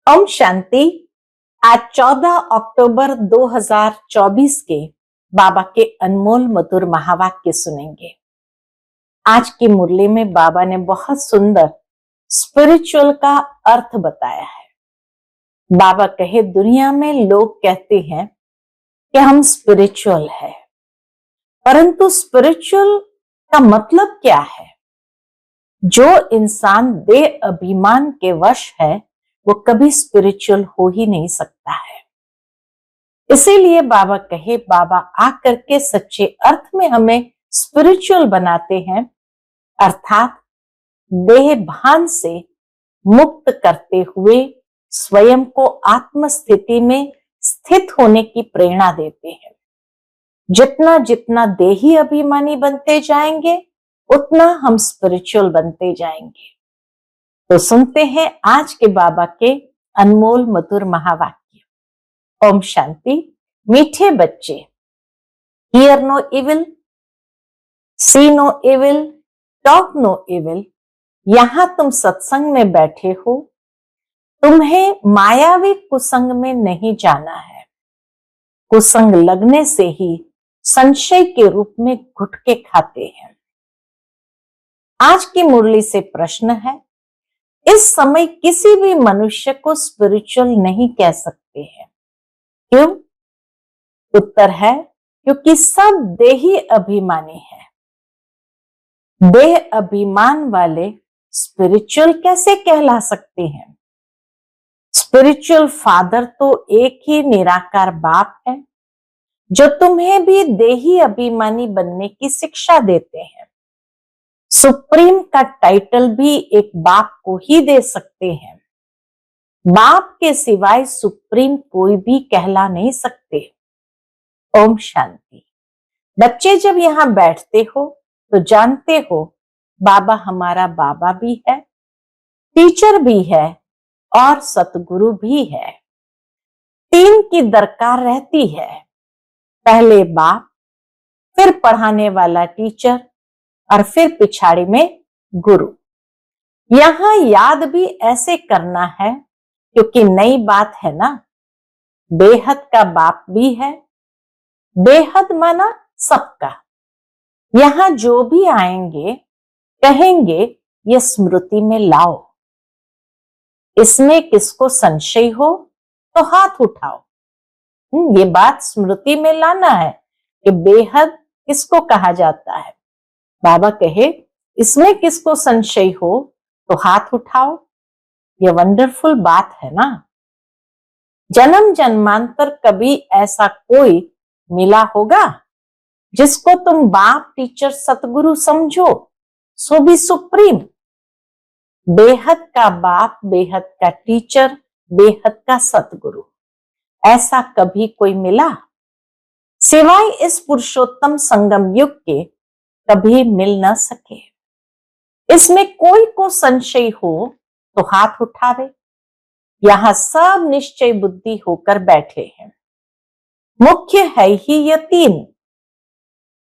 ओम शांति। आज 14 अक्टूबर 2024 के बाबा के अनमोल मधुर महावाक्य सुनेंगे। आज की मुरली में बाबा ने बहुत सुंदर स्पिरिचुअल का अर्थ बताया है। बाबा कहे, दुनिया में लोग कहते हैं कि हम स्पिरिचुअल है, परंतु स्पिरिचुअल का मतलब क्या है? जो इंसान देह अभिमान के वश है वो कभी स्पिरिचुअल हो ही नहीं सकता है। इसीलिए बाबा कहे, बाबा आकर के सच्चे अर्थ में हमें स्पिरिचुअल बनाते हैं, अर्थात देह भान से मुक्त करते हुए स्वयं को आत्म स्थिति में स्थित होने की प्रेरणा देते हैं। जितना जितना देही अभिमानी बनते जाएंगे उतना हम स्पिरिचुअल बनते जाएंगे। तो सुनते हैं आज के बाबा के अनमोल मधुर महावाक्य। ओम शांति। मीठे बच्चे, hear no evil, see no evil, talk no evil. यहां तुम सत्संग में बैठे हो, तुम्हें मायावी कुसंग में नहीं जाना है। कुसंग लगने से ही संशय के रूप में घुटके खाते हैं। आज की मुरली से प्रश्न है, इस समय किसी भी मनुष्य को स्पिरिचुअल नहीं कह सकते हैं। क्यों? उत्तर है, क्योंकि सब देही अभिमानी है। देह अभिमान वाले स्पिरिचुअल कैसे कहला सकते हैं? स्पिरिचुअल फादर तो एक ही निराकार बाप है, जो तुम्हें भी देही अभिमानी बनने की शिक्षा देते हैं। सुप्रीम का टाइटल भी एक बाप को ही दे सकते हैं। बाप के सिवाय सुप्रीम कोई भी कहला नहीं सकते। ओम शांति। बच्चे जब यहां बैठते हो तो जानते हो बाबा हमारा बाबा भी है, टीचर भी है और सतगुरु भी है। तीन की दरकार रहती है, पहले बाप, फिर पढ़ाने वाला टीचर और फिर पिछाड़ी में गुरु। यहां याद भी ऐसे करना है क्योंकि नई बात है ना। बेहद का बाप भी है, बेहद माना सबका। यहां जो भी आएंगे कहेंगे ये स्मृति में लाओ। इसमें किसको संशय हो तो हाथ उठाओ। ये बात स्मृति में लाना है कि बेहद किसको कहा जाता है। बाबा कहे, इसमें किसको संशय हो तो हाथ उठाओ। ये वंडरफुल बात है ना। जन्म जन्मांतर कभी ऐसा कोई मिला होगा जिसको तुम बाप, टीचर, सतगुरु समझो, सो भी सुप्रीम। बेहद का बाप, बेहद का टीचर, बेहद का सतगुरु, ऐसा कभी कोई मिला? सिवाय इस पुरुषोत्तम संगम युग के कभी मिल न सके। इसमें कोई को संशय हो तो हाथ उठावे। यहां सब निश्चय बुद्धि होकर बैठे हैं। मुख्य है ही ये तीन।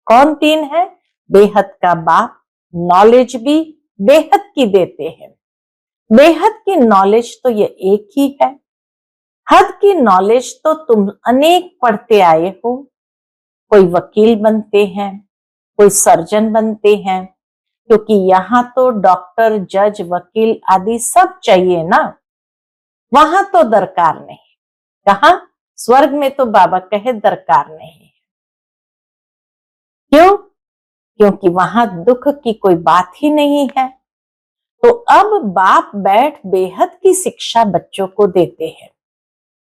कौन तीन है? बेहद का बाप नॉलेज भी बेहद की देते हैं। बेहद की नॉलेज तो ये एक ही है। हद की नॉलेज तो तुम अनेक पढ़ते आए हो। कोई वकील बनते हैं, कोई सर्जन बनते हैं, क्योंकि यहां तो डॉक्टर, जज, वकील आदि सब चाहिए ना। वहां तो दरकार नहीं। कहां? स्वर्ग में तो बाबा कहे दरकार नहीं है। क्यों? क्योंकि वहां दुख की कोई बात ही नहीं है। तो अब बाप बैठ बेहद की शिक्षा बच्चों को देते हैं।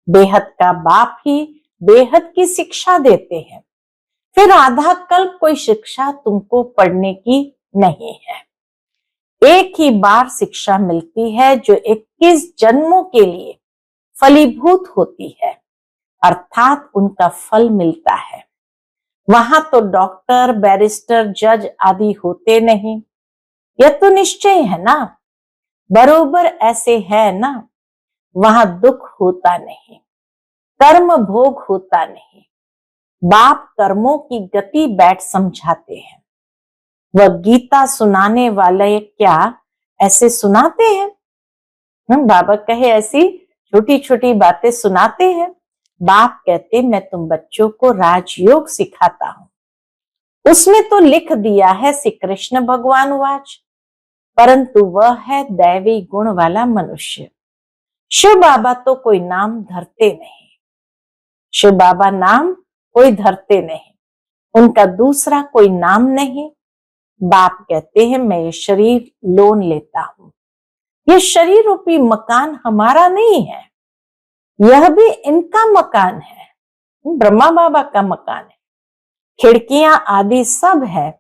बेहद का बाप ही बेहद की शिक्षा देते हैं। फिर आधा कल्प कोई शिक्षा तुमको पढ़ने की नहीं है। एक ही बार शिक्षा मिलती है जो 21 जन्मों के लिए फलीभूत होती है, अर्थात उनका फल मिलता है। वहां तो डॉक्टर, बैरिस्टर, जज आदि होते नहीं। यह तो निश्चय है ना। बरोबर ऐसे है ना। वहां दुख होता नहीं, कर्म भोग होता नहीं। बाप कर्मों की गति बैठ समझाते हैं। वह गीता सुनाने वाले क्या ऐसे सुनाते हैं? बाबा कहे ऐसी छोटी छोटी बातें सुनाते हैं। बाप कहते मैं तुम बच्चों को राजयोग सिखाता हूं। उसमें तो लिख दिया है श्री कृष्ण भगवान वाच, परंतु वह है दैवी गुण वाला मनुष्य। शिव बाबा तो कोई नाम धरते नहीं, शिव बाबा नाम कोई धरते नहीं, उनका दूसरा कोई नाम नहीं। बाप कहते हैं मैं ये शरीर लोन लेता हूं, ये शरीर रूपी मकान हमारा नहीं है, यह भी इनका मकान है, ब्रह्मा बाबा का मकान है, खिड़कियां आदि सब है।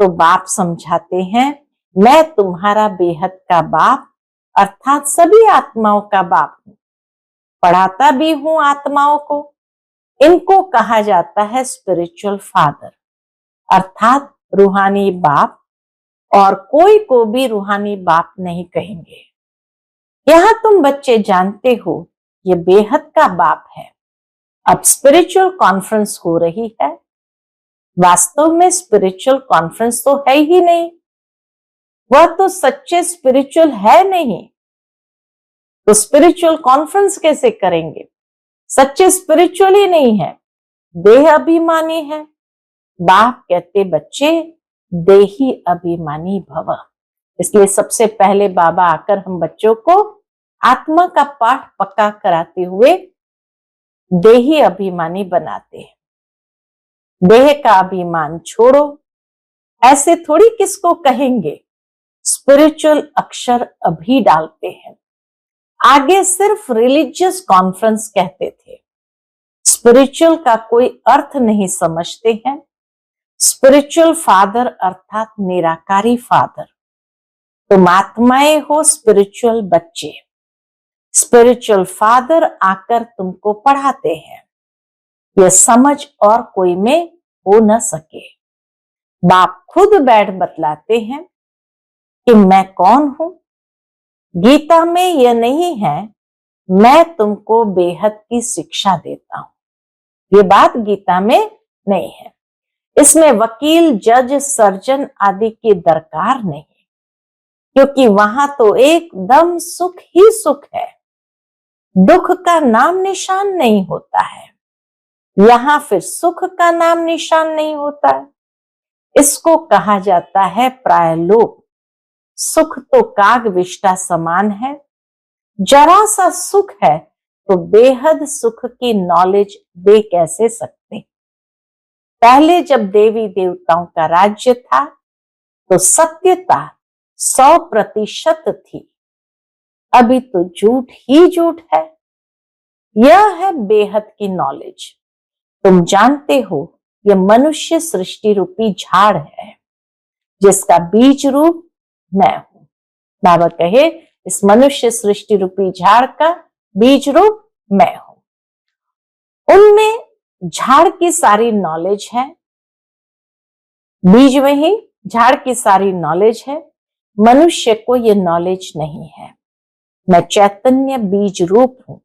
तो बाप समझाते हैं मैं तुम्हारा बेहद का बाप अर्थात सभी आत्माओं का बाप हूं, पढ़ाता भी हूं आत्माओं को। इनको कहा जाता है स्पिरिचुअल फादर अर्थात रूहानी बाप, और कोई को भी रूहानी बाप नहीं कहेंगे। यहां तुम बच्चे जानते हो ये बेहद का बाप है। अब स्पिरिचुअल कॉन्फ्रेंस हो रही है, वास्तव में स्पिरिचुअल कॉन्फ्रेंस तो है ही नहीं, वह तो सच्चे स्पिरिचुअल है नहीं, तो स्पिरिचुअल कॉन्फ्रेंस कैसे करेंगे? सच्चे स्पिरिचुअल ही नहीं है, देह अभिमानी है। बाप कहते बच्चे देही अभिमानी भव। इसलिए सबसे पहले बाबा आकर हम बच्चों को आत्मा का पाठ पक्का कराते हुए देही अभिमानी बनाते हैं। देह का अभिमान छोड़ो, ऐसे थोड़ी किसको कहेंगे, स्पिरिचुअल अक्षर अभी डालते हैं। आगे सिर्फ रिलीजियस कॉन्फ्रेंस कहते थे, स्पिरिचुअल का कोई अर्थ नहीं समझते हैं। स्पिरिचुअल फादर अर्थात निराकारी फादर, तुम आत्माएं हो स्पिरिचुअल बच्चे, स्पिरिचुअल फादर आकर तुमको पढ़ाते हैं। यह समझ और कोई में हो न सके। बाप खुद बैठ बतलाते हैं कि मैं कौन हूं। गीता में यह नहीं है मैं तुमको बेहद की शिक्षा देता हूं, ये बात गीता में नहीं है। इसमें वकील जज सर्जन आदि की दरकार नहीं, क्योंकि वहां तो एकदम सुख ही सुख है, दुख का नाम निशान नहीं होता है। यहां फिर सुख का नाम निशान नहीं होता है। इसको कहा जाता है प्रायलोक। सुख तो काग विष्टा समान है, जरा सा सुख है तो बेहद सुख की नॉलेज दे कैसे सकते। पहले जब देवी देवताओं का राज्य था तो सत्यता 100% थी, अभी तो झूठ ही झूठ है। यह है बेहद की नॉलेज। तुम जानते हो यह मनुष्य सृष्टि रूपी झाड़ है, जिसका बीज रूप मैं हूं। बाबा कहे इस मनुष्य सृष्टि रूपी झाड़ का बीज रूप मैं हूं। उनमें झाड़ की सारी नॉलेज है, बीज में ही झाड़ की सारी नॉलेज है। मनुष्य को यह नॉलेज नहीं है। मैं चैतन्य बीज रूप हूं।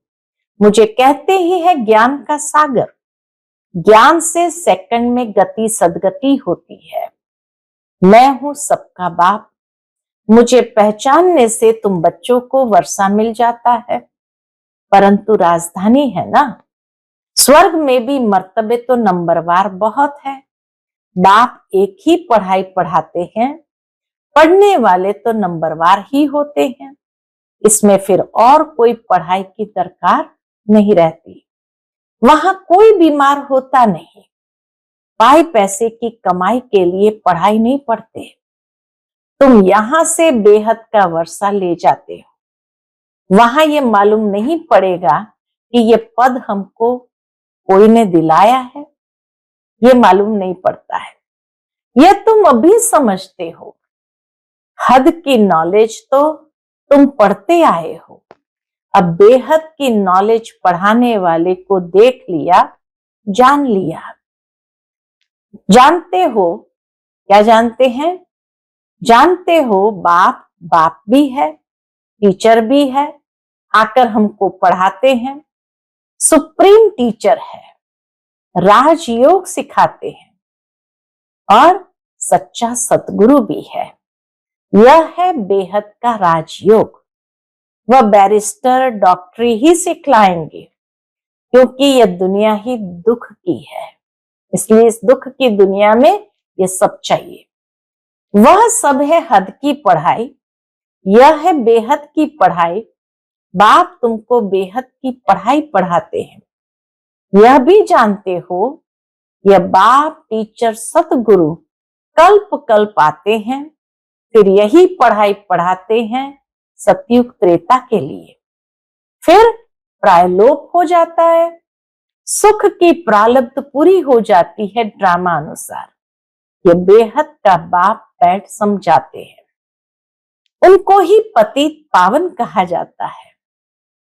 मुझे कहते ही है ज्ञान का सागर। ज्ञान से सेकंड में गति सदगति होती है। मैं हूं सबका बाप। मुझे पहचानने से तुम बच्चों को वर्षा मिल जाता है, परंतु राजधानी है ना। स्वर्ग में भी मर्तबे तो नंबरवार बहुत है। बाप एक ही पढ़ाई पढ़ाते हैं, पढ़ने वाले तो नंबरवार ही होते हैं। इसमें फिर और कोई पढ़ाई की दरकार नहीं रहती। वहां कोई बीमार होता नहीं। पाई पैसे की कमाई के लिए पढ़ाई नहीं पढ़ते। तुम यहां से बेहद का वर्षा ले जाते हो, वहां ये मालूम नहीं पड़ेगा कि ये पद हमको कोई ने दिलाया है, ये मालूम नहीं पड़ता है। यह तुम अभी समझते हो। हद की नॉलेज तो तुम पढ़ते आए हो। अब बेहद की नॉलेज पढ़ाने वाले को देख लिया, जान लिया। जानते हो, क्या जानते हैं? जानते हो बाप बाप भी है, टीचर भी है, आकर हमको पढ़ाते हैं। सुप्रीम टीचर है, राजयोग सिखाते हैं और सच्चा सतगुरु भी है। यह है बेहद का राजयोग। वह बैरिस्टर डॉक्टरी ही सिखलाएंगे, क्योंकि यह दुनिया ही दुख की है। इसलिए इस दुख की दुनिया में ये सब चाहिए। वह सब है हद की पढ़ाई, यह है बेहद की पढ़ाई। बाप तुमको बेहद की पढ़ाई पढ़ाते हैं, यह भी जानते हो। यह बाप टीचर सतगुरु कल्प कल्प आते हैं, फिर यही पढ़ाई पढ़ाते हैं सतयुग त्रेता के लिए। फिर प्रायलोप हो जाता है, सुख की प्रारब्ध पूरी हो जाती है ड्रामा अनुसार। ये बेहद का बाप बैठ समझाते हैं। उनको ही पतित पावन कहा जाता है।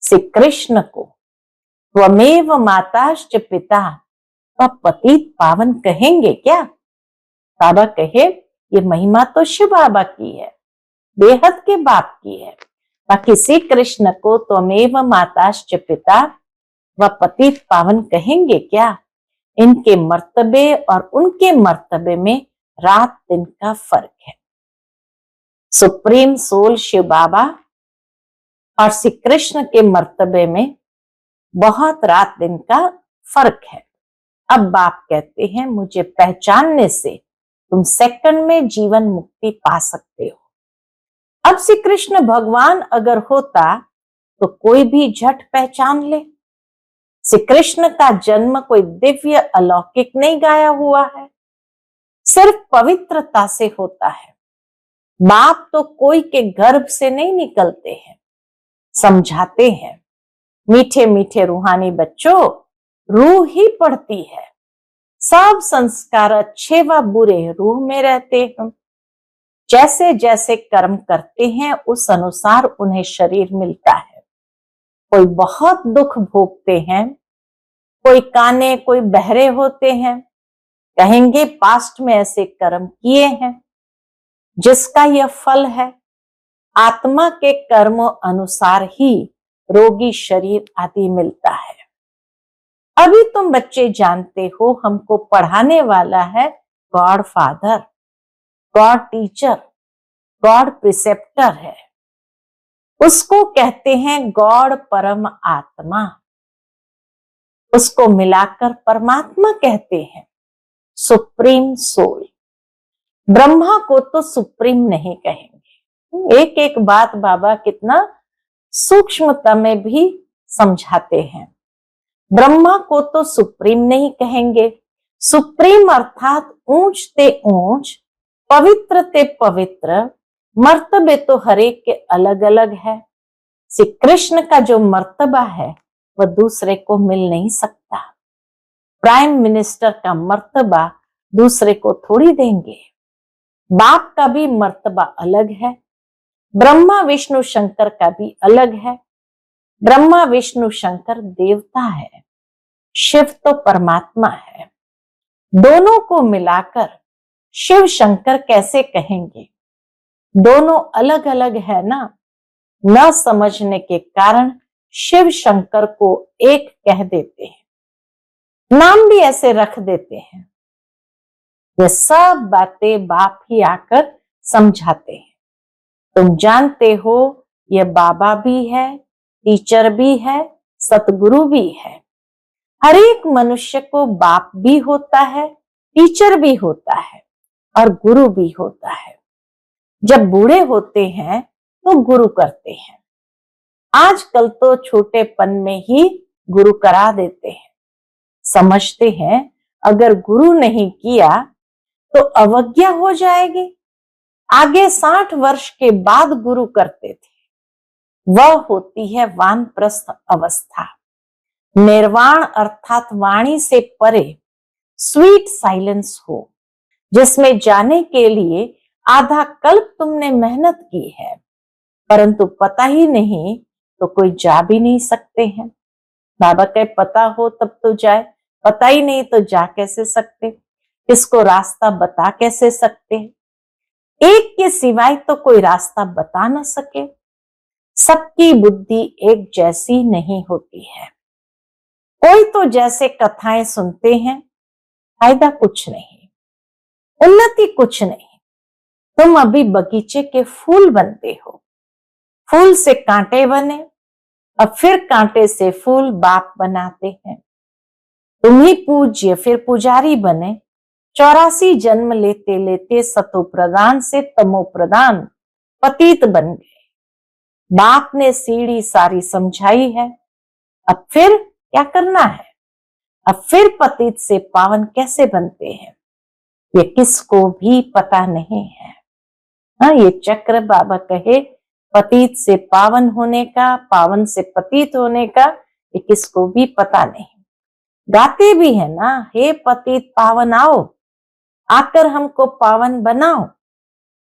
श्री कृष्ण को त्वमेव माताश्च पिता, वह पतित पावन कहेंगे क्या? बाबा कहे ये महिमा तो शिव बाबा की है, बेहद के बाप की है। बाकी श्री कृष्ण को त्वमेव माताश्च पिता, वह पतित पावन कहेंगे क्या? इनके मर्तबे और उनके मर्तबे में रात दिन का फर्क है। सुप्रीम सोल शिव बाबा और श्री कृष्ण के मर्तबे में बहुत रात दिन का फर्क है। अब बाप कहते हैं मुझे पहचानने से तुम सेकंड में जीवन मुक्ति पा सकते हो। अब श्री कृष्ण भगवान अगर होता तो कोई भी झट पहचान ले। श्री कृष्ण का जन्म कोई दिव्य अलौकिक नहीं गाया हुआ है, सिर्फ पवित्रता से होता है। बाप तो कोई के गर्भ से नहीं निकलते हैं, समझाते हैं। मीठे मीठे रूहानी बच्चों, रूह ही पढ़ती है। सब संस्कार अच्छे व बुरे रूह में रहते हैं। जैसे जैसे कर्म करते हैं उस अनुसार उन्हें शरीर मिलता है। कोई बहुत दुख भोगते हैं, कोई काने, कोई बहरे होते हैं, कहेंगे पास्ट में ऐसे कर्म किए हैं जिसका यह फल है। आत्मा के कर्म अनुसार ही रोगी शरीर आदि मिलता है। अभी तुम बच्चे जानते हो हमको पढ़ाने वाला है God father, God teacher, God preceptor है। उसको कहते हैं गॉड परम आत्मा, उसको मिलाकर परमात्मा कहते हैं, सुप्रीम सोल। ब्रह्मा को तो सुप्रीम नहीं कहेंगे। एक एक बात बाबा कितना सूक्ष्मता में भी समझाते हैं। ब्रह्मा को तो सुप्रीम नहीं कहेंगे। सुप्रीम अर्थात ऊंच ते ऊंच, पवित्र ते पवित्र। मर्तबे तो हर एक के अलग अलग है। श्री कृष्ण का जो मर्तबा है वह दूसरे को मिल नहीं सकता। प्राइम मिनिस्टर का मर्तबा दूसरे को थोड़ी देंगे। बाप का भी मर्तबा अलग है, ब्रह्मा विष्णु शंकर का भी अलग है। ब्रह्मा विष्णु शंकर देवता है, शिव तो परमात्मा है। दोनों को मिलाकर शिव शंकर कैसे कहेंगे? दोनों अलग अलग है ना। न समझने के कारण शिव शंकर को एक कह देते हैं, नाम भी ऐसे रख देते हैं। ये सब बातें बाप ही आकर समझाते हैं। तुम जानते हो ये बाबा भी है, टीचर भी है, सतगुरु भी है। हर एक मनुष्य को बाप भी होता है, टीचर भी होता है और गुरु भी होता है। जब बूढ़े होते हैं तो गुरु करते हैं। आजकल तो छोटेपन में ही गुरु करा देते हैं। समझते हैं अगर गुरु नहीं किया तो अवज्ञा हो जाएगी। आगे 60 वर्ष के बाद गुरु करते थे। वह होती है वानप्रस्थ अवस्था। निर्वाण अर्थात वाणी से परे स्वीट साइलेंस हो, जिसमें जाने के लिए आधा कल्प तुमने मेहनत की है, परंतु पता ही नहीं तो कोई जा भी नहीं सकते हैं। बाबा के पता हो तब तो जाए, पता ही नहीं तो जा कैसे सकते? किसको रास्ता बता कैसे सकते? एक के सिवाय तो कोई रास्ता बता ना सके। सबकी बुद्धि एक जैसी नहीं होती है। कोई तो जैसे कथाएं सुनते हैं, फायदा कुछ नहीं, उन्नति कुछ नहीं। तुम अभी बगीचे के फूल बनते हो, फूल से कांटे बने, अब फिर कांटे से फूल बाप बनाते हैं। तुम ही पूज्य फिर पुजारी बने, 84 जन्म लेते लेते सतो प्रदान से तमो प्रदान पतित बन गए। बाप ने सीढ़ी सारी समझाई है, अब फिर क्या करना है? अब फिर पतित से पावन कैसे बनते हैं, ये किसको भी पता नहीं है। हाँ, ये चक्र बाबा कहे पतित से पावन होने का, पावन से पतित होने का, ये किसको भी पता नहीं। गाते भी है ना, हे पतित पावन आओ, आकर हमको पावन बनाओ।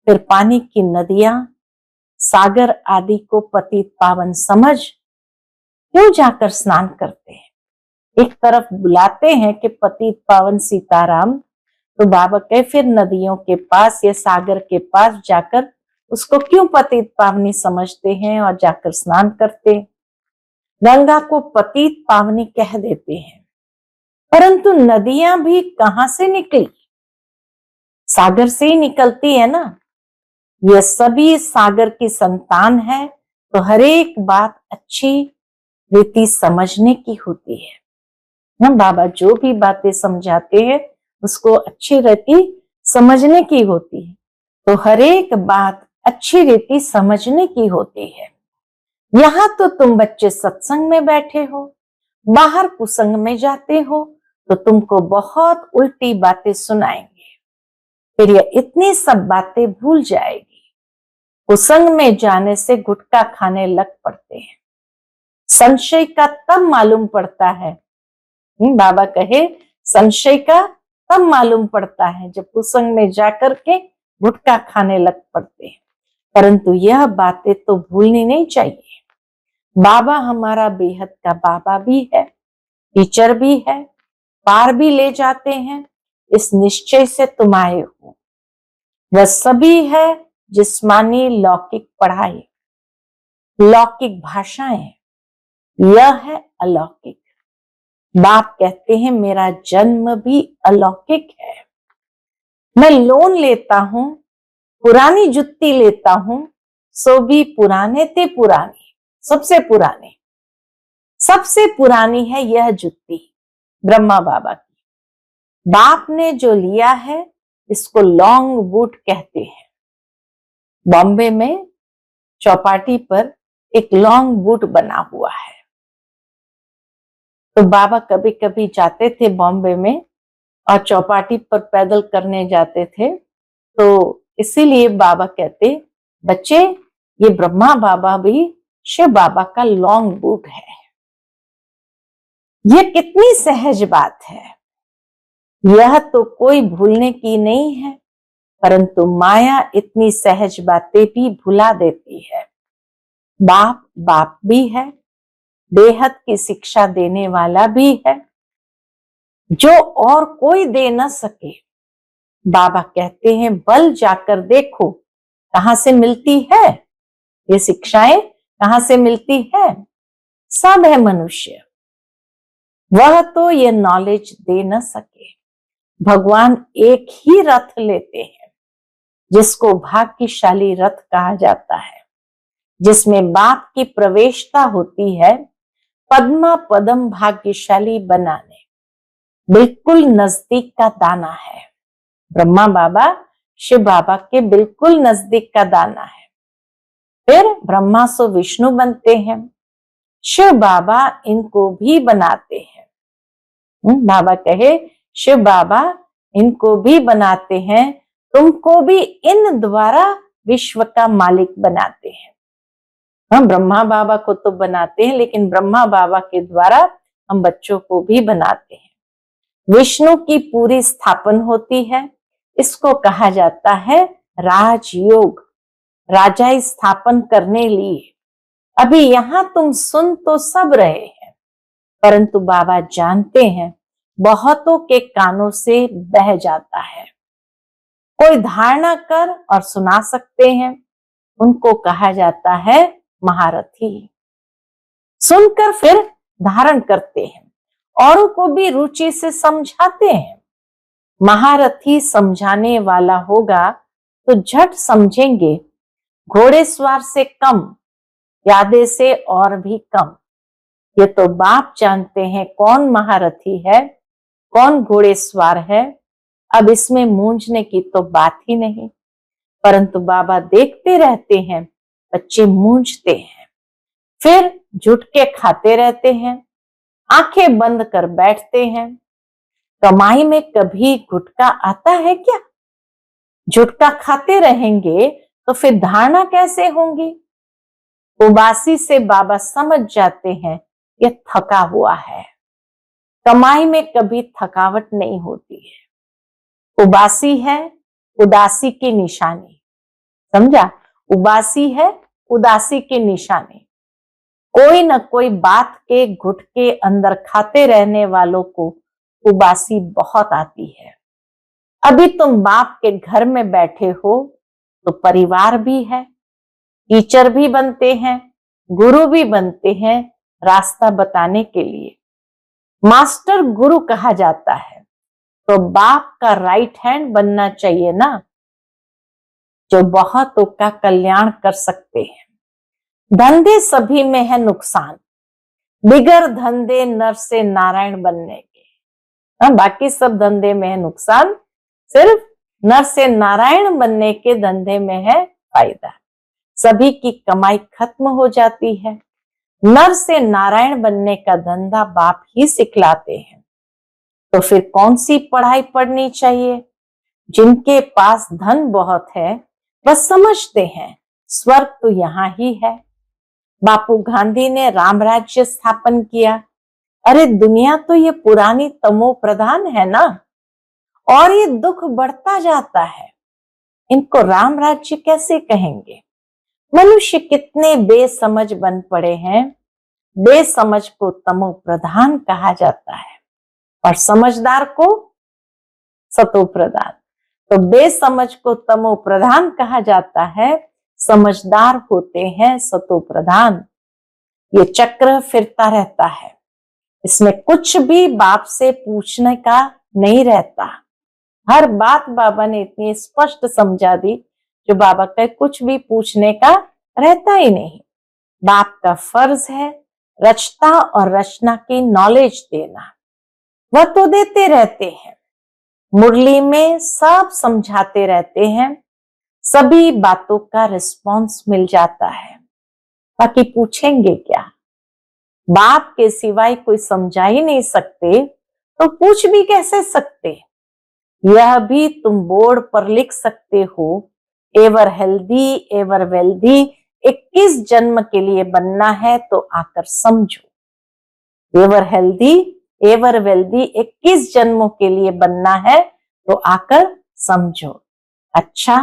फिर पानी की नदियां, सागर आदि को पतित पावन समझ क्यों जाकर स्नान करते हैं? एक तरफ बुलाते हैं कि पतित पावन सीताराम, तो बाबा कहे फिर नदियों के पास या सागर के पास जाकर उसको क्यों पतित पावनी समझते हैं और जाकर स्नान करते हैं? गंगा को पतित पावनी कह देते हैं, परंतु नदियां भी कहां से निकली? सागर से ही निकलती है ना। यह सभी सागर की संतान है, तो हर एक बात अच्छी रीति समझने की होती है ना। बाबा जो भी बातें समझाते हैं उसको अच्छी रीति समझने की होती है, तो हर एक बात अच्छी रीति समझने की होती है। यहाँ तो तुम बच्चे सत्संग में बैठे हो, बाहर कुसंग में जाते हो तो तुमको बहुत उल्टी बातें सुनाएंगे, फिर ये इतनी सब बातें भूल जाएगी। कुसंग में जाने से गुटखा खाने लग पड़ते हैं। संशय का तब मालूम पड़ता है, बाबा कहे संशय का तब मालूम पड़ता है जब कुसंग में जाकर के गुटखा खाने लग पड़ते हैं, परंतु यह बातें तो भूलनी नहीं चाहिए। बाबा हमारा बेहद का बाबा भी है, टीचर भी है, पार भी ले जाते हैं, इस निश्चय से तुम आए हो। वह सभी है जिस्मानी लौकिक पढ़ाई, लौकिक भाषाएं, यह है अलौकिक। बाप कहते हैं मेरा जन्म भी अलौकिक है। मैं लोन लेता हूं, पुरानी जुत्ती लेता हूं, सो भी पुराने ते पुरानी, सबसे पुरानी, सबसे पुरानी है यह जुत्ती ब्रह्मा बाबा की। बाप ने जो लिया है इसको लॉन्ग बूट कहते हैं। बॉम्बे में चौपाटी पर एक लॉन्ग बूट बना हुआ है, तो बाबा कभी कभी जाते थे बॉम्बे में और चौपाटी पर पैदल करने जाते थे, तो इसीलिए बाबा कहते बच्चे ये ब्रह्मा बाबा भी शिव बाबा का लॉन्ग बूट है। ये कितनी सहज बात है, यह तो कोई भूलने की नहीं है, परंतु माया इतनी सहज बातें भी भुला देती है। बाप बाप भी है, बेहद की शिक्षा देने वाला भी है, जो और कोई दे न सके। बाबा कहते हैं बल जाकर देखो कहां से मिलती है ये शिक्षाएं, कहां से मिलती है? सब है मनुष्य, वह तो ये नॉलेज दे न सके। भगवान एक ही रथ लेते हैं जिसको भाग्यशाली रथ कहा जाता है, जिसमें बाप की प्रवेशता होती है। पद्मा पदम भाग्यशाली बनाने, बिल्कुल नजदीक का दाना है। ब्रह्मा बाबा शिव बाबा के बिल्कुल नजदीक का दाना है। फिर ब्रह्मा सो विष्णु बनते हैं, शिव बाबा इनको भी बनाते हैं। बाबा कहे शिव बाबा इनको भी बनाते हैं, तुमको भी इन द्वारा विश्व का मालिक बनाते हैं। हम ब्रह्मा बाबा को तो बनाते हैं, लेकिन ब्रह्मा बाबा के द्वारा हम बच्चों को भी बनाते हैं। विष्णु की पूरी स्थापन होती है, इसको कहा जाता है राजयोग, राजा स्थापन करने लिए। अभी यहां तुम सुन तो सब रहे हैं, परंतु बाबा जानते हैं बहुतों के कानों से बह जाता है। कोई धारणा कर और सुना सकते हैं, उनको कहा जाता है महारथी। सुनकर फिर धारण करते हैं, औरों को भी रुचि से समझाते हैं। महारथी समझाने वाला होगा तो झट समझेंगे, घोड़ेसवार से कम यादें से और भी कम। ये तो बाप जानते हैं कौन महारथी है, कौन घोड़ेसवार है। अब इसमें मूंझने की तो बात ही नहीं। परंतु बाबा देखते रहते हैं, बच्चे मूंझते हैं, फिर जुट के खाते रहते हैं, आंखें बंद कर बैठते हैं। कमाई में कभी गुटका आता है क्या? जुटका खाते रहेंगे तो फिर धारणा कैसे होंगी? उबासी से बाबा समझ जाते हैं ये थका हुआ है। कमाई में कभी थकावट नहीं होती है। उबासी है उदासी की निशानी। समझा? उबासी है उदासी की निशानी। कोई न कोई बात के गुटके अंदर खाते रहने वालों को उबासी बहुत आती है। अभी तुम बाप के घर में बैठे हो तो परिवार भी है, टीचर भी बनते हैं, गुरु भी बनते हैं, रास्ता बताने के लिए। मास्टर गुरु कहा जाता है, तो बाप का राइट हैंड बनना चाहिए ना, जो बहुतों का कल्याण कर सकते हैं। धंधे सभी में है नुकसान, बिगर धंधे नर से नारायण बनने के। बाकी सब धंधे में है नुकसान, सिर्फ नर से नारायण बनने के धंधे में है फायदा। सभी की कमाई खत्म हो जाती है। नर से नारायण बनने का धंधा बाप ही सिखलाते हैं। तो फिर कौन सी पढ़ाई पढ़नी चाहिए? जिनके पास धन बहुत है वह समझते हैं स्वर्ग तो यहाँ ही है। बापू गांधी ने राम राज्य स्थापन किया। अरे दुनिया तो ये पुरानी तमो प्रधान है ना, और ये दुख बढ़ता जाता है। इनको राम राज्य कैसे कहेंगे? मनुष्य कितने बेसमझ बन पड़े हैं। बेसमझ को तमो प्रधान कहा जाता है और समझदार को सतो प्रधान। तो बेसमझ को तमो प्रधान कहा जाता है, समझदार होते हैं सतो प्रधान। ये चक्र फिरता रहता है, इसमें कुछ भी बाप से पूछने का नहीं रहता। हर बात बाबा ने इतनी स्पष्ट समझा दी, जो बाबा का कुछ भी पूछने का रहता ही नहीं। बाप का फर्ज है रचता और रचना की नॉलेज देना, वह तो देते रहते हैं। मुरली में सब समझाते रहते हैं, सभी बातों का रिस्पॉन्स मिल जाता है। बाकी पूछेंगे क्या? बाप के सिवाय कोई समझा ही नहीं सकते, तो पूछ भी कैसे सकते? यह भी तुम बोर्ड पर लिख सकते हो, एवर हेल्दी एवर वेल्दी 21 जन्म के लिए बनना है तो आकर समझो। एवर हेल्दी एवर वेल्दी 21 जन्मों के लिए बनना है तो आकर समझो। अच्छा,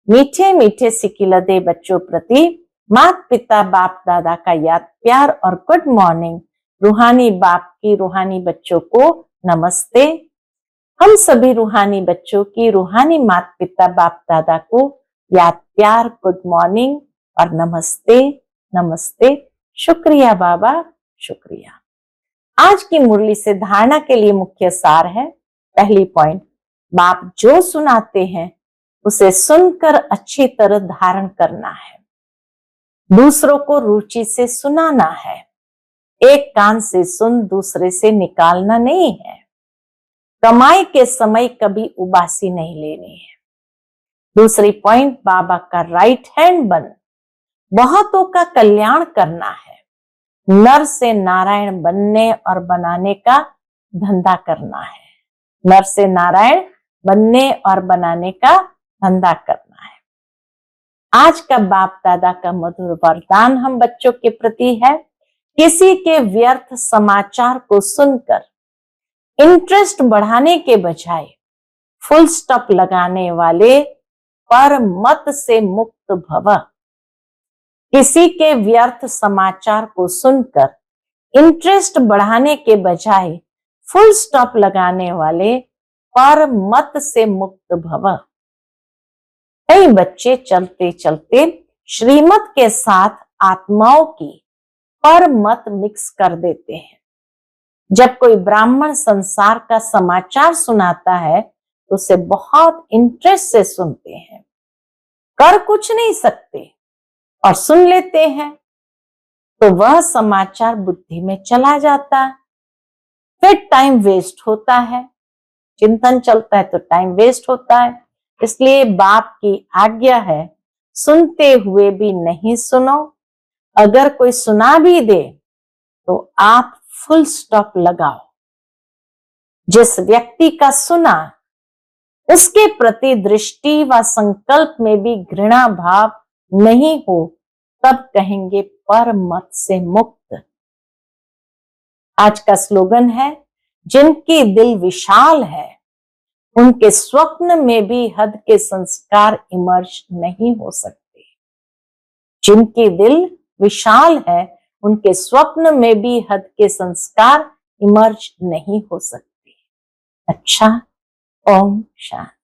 मीठे मीठे सिकिलदे बच्चों प्रति माता पिता बाप दादा का याद प्यार और गुड मॉर्निंग। रूहानी बाप की रूहानी बच्चों को नमस्ते। हम सभी रूहानी बच्चों की रूहानी माता पिता बाप दादा को याद प्यार गुड मॉर्निंग और नमस्ते नमस्ते। शुक्रिया बाबा, शुक्रिया। आज की मुरली से धारणा के लिए मुख्य सार है। पहली पॉइंट, बाप जो सुनाते हैं उसे सुनकर अच्छी तरह धारण करना है। दूसरों को रुचि से सुनाना है। एक कान से सुन दूसरे से निकालना नहीं है। कमाई के समय कभी उबासी नहीं लेनी है। दूसरी पॉइंट, बाबा का राइट हैंड बन बहुतों का कल्याण करना है। नर से नारायण बनने और बनाने का धंधा करना है। नर से नारायण बनने और बनाने का धंधा करना है। आज का बाप दादा का मधुर वरदान हम बच्चों के प्रति है, किसी के व्यर्थ समाचार को सुनकर इंटरेस्ट बढ़ाने के बजाय फुल स्टॉप लगाने वाले पर मत से मुक्त भव। किसी के व्यर्थ समाचार को सुनकर इंटरेस्ट बढ़ाने के बजाय फुल स्टॉप लगाने वाले पर मत से मुक्त भव। कई बच्चे चलते चलते श्रीमत के साथ आत्माओं की पर मत मिक्स कर देते हैं। जब कोई ब्राह्मण संसार का समाचार सुनाता है तो उसे बहुत इंटरेस्ट से सुनते हैं। कर कुछ नहीं सकते और सुन लेते हैं। तो वह समाचार बुद्धि में चला जाता, फिर टाइम वेस्ट होता है। चिंतन चलता है तो टाइम वेस्ट होता है। इसलिए बाप की आज्ञा है, सुनते हुए भी नहीं सुनो। अगर कोई सुना भी दे तो आप फुल स्टॉप लगाओ। जिस व्यक्ति का सुना उसके प्रति दृष्टि व संकल्प में भी घृणा भाव नहीं हो, तब कहेंगे पर मत से मुक्त। आज का स्लोगन है, जिनकी दिल विशाल है उनके स्वप्न में भी हद के संस्कार इमर्ज नहीं हो सकते। जिनकी दिल विशाल है उनके स्वप्न में भी हद के संस्कार इमर्ज नहीं हो सकते। अच्छा, ओम शांति।